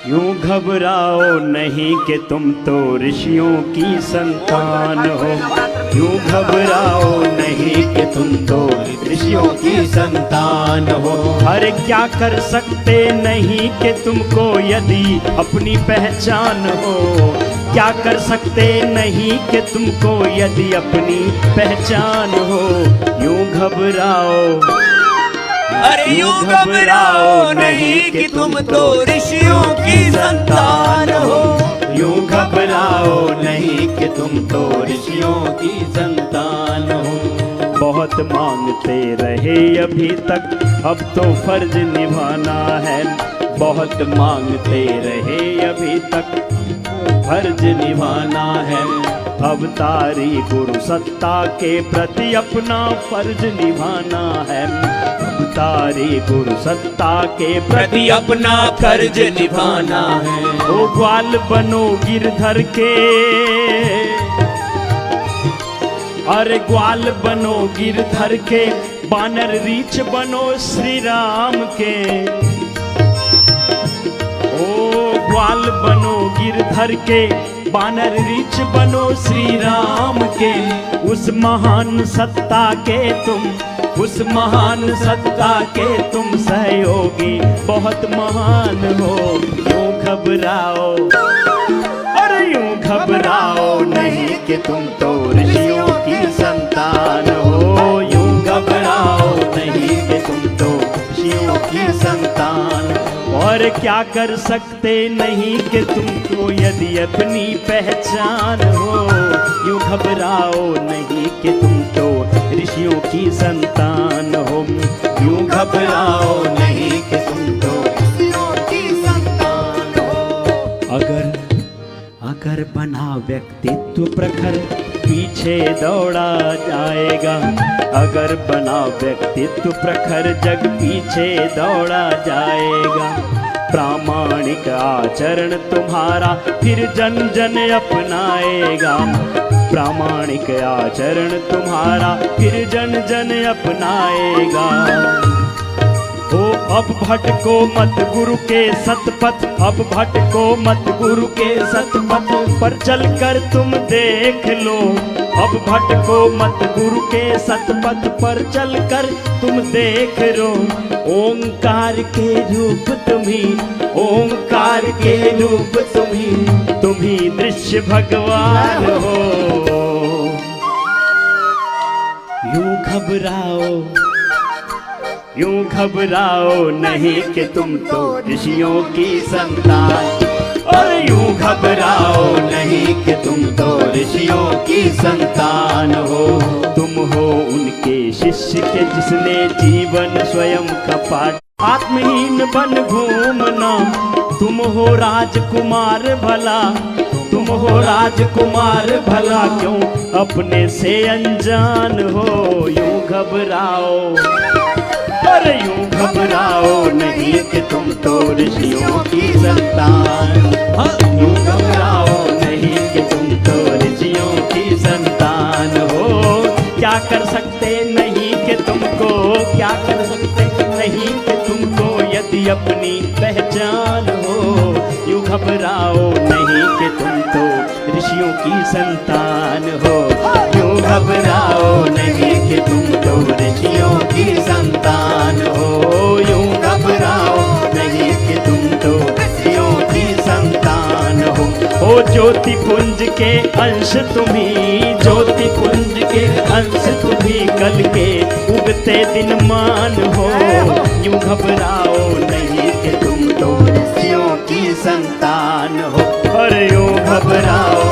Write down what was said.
यूं घबराओ नहीं कि तुम तो ऋषियों की संतान हो। यूं घबराओ नहीं कि तुम तो ऋषियों की संतान हो। अरे क्या कर सकते नहीं कि तुमको यदि अपनी पहचान हो। क्या कर सकते नहीं कि तुमको यदि अपनी पहचान हो। यूं घबराओ, अरे यूं घबराओ नहीं कि तुम तो ऋषियों की संतान हो। यूं घबराओ नहीं कि तुम तो ऋषियों की संतान हो। बहुत मांगते रहे अभी तक, अब तो फर्ज निभाना है। बहुत मांगते रहे अभी तक, फर्ज निभाना है। अवतारी गुरु सत्ता के प्रति अपना फर्ज निभाना है। अवतारी गुरु सत्ता के प्रति अपना फर्ज निभाना है। ओ ग्वाल बनो गिरधर के, अरे ग्वाल बनो गिरधर के, बानर रीछ बनो श्री राम के। ओ ग्वाल बनो गिरधर के, बानर रीछ बनो श्री राम के। उस महान सत्ता के तुम, उस महान सत्ता के तुम सहयोगी बहुत महान हो। यूं घबराओ, अरे यूं घबराओ नहीं कि तुम तो ऋषियों की संतान हो। यूं घबराओ नहीं कि तुम तो ऋषियों की संतान। और क्या कर सकते नहीं कि तुमको यदि अपनी पहचान हो। यूं घबराओ नहीं कि तुम तो ऋषियों की संतान हो। यूं घबराओ नहीं कि तुम तो ऋषियों की संतान हो। अगर बना व्यक्तित्व प्रखर, पीछे दौड़ा जाएगा। अगर बना व्यक्तित्व प्रखर, जग पीछे दौड़ा जाएगा। प्रामाणिक आचरण तुम्हारा फिर जन जन अपनाएगा। प्रामाणिक आचरण तुम्हारा फिर जन जन अपनाएगा। ओ अब भटको मत गुरु के सतपथ, अब भटको मत गुरु के सतपथ पर चलकर तुम देख लो। अब भटको मत गुरु के सतपथ पर चलकर तुम देख लो। ओंकार के रूप तुम्ही, ओंकार के रूप तुम्ही दृश्य भगवान हो। यूं घबराओ, यूं घबराओ नहीं कि तुम तो ऋषियों की संतान। और यूं घबराओ नहीं कि तुम तो ऋषियों की संतान हो। तुम हो उनके शिष्य के जिसने जीवन स्वयं का पाठ। आत्महीन बन घूमना, तुम हो राजकुमार भला। तुम हो राजकुमार भला, क्यों अपने से अनजान हो। यूं घबराओ, अरे यूं घबराओ नहीं कि तुम तो ऋषियों की संतान। यूं घबराओ नहीं कि तुम तो ऋषियों की संतान हो। क्या कर सकते नहीं कि तुमको, क्या कर सकते नहीं कि तुमको यदि अपनी पहचान हो। यूं घबराओ नहीं कि तुम तो ऋषियों की संतान हो। यूं घबराओ नहीं कि तुम तो ऋषियों की संतान हो। यूं घबराओ नहीं कि तुम तो ऋषियों की संतान हो। ओ ज्योति पुंज के अंश तुम्ही, ज्योति पुंज के अंश तुम्ही, कल के उगते दिन मान हो। यूं घबराओ नहीं कि तुम तो ऋषियों की संतान हो। और यूं घबराओ